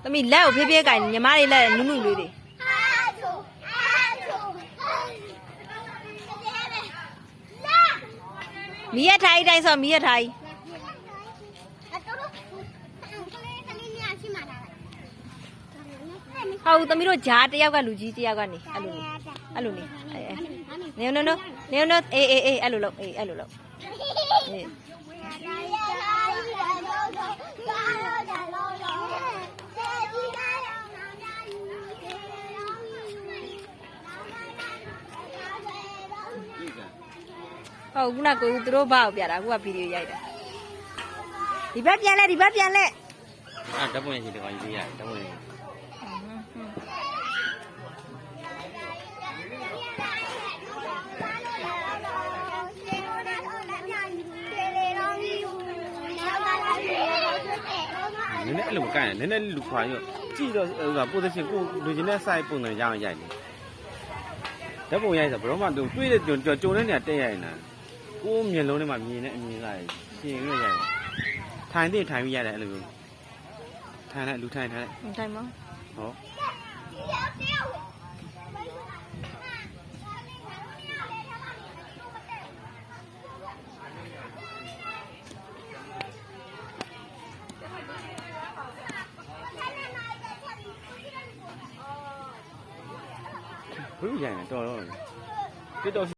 သမီးလက်ကိုဖေးဖေးကင်ညီမလေးလက်နုနုလေးတွေမီးရထိုင်တိုင်းဆိုမီးရထိုင်ဟုတ်သမီးတို့ဂျားတယောက်ကလူကြီးတယောက်ကနေအဲ့လိုနေနေအေးအဲ့လိုလုပ်အဲ့လိုလုပ်ဟုတ်ခုနကသူတို့ဘာကိုပြတာအခုကဗီဒီယိုရိုက်တာဒီဘက်ပြန်လဲအဲ့ဓာတ်ပုံရရှိတယ်ကောင်ကြီးရတယ်ဓာတ်ပုံရနည်းနည်းအဲ့လိုမကိုင်းနည်းနည်းလူခွာရောကြည့်တော့ပိုစရှင်ကိုလူချင်းနဲ့ site ပုံစံရအောင်ရိုက်တယ်ဓာတ်ပုံရိုက်ဆိုဘယ်တော့မှသူတွေးတဲ့ကြုံတဲ့နေရာတက်ရိုက်နေတာကိုမျက်လုံးထဲမှာမြင်တဲ့အမြင်လာရှင်ရရိုက်ထိုင်ပြီးရတယ်အဲ့လိုထိုင်လိုက်လူထိုင်မဟောဘယ်လိုရိုက်လဲတော်တော့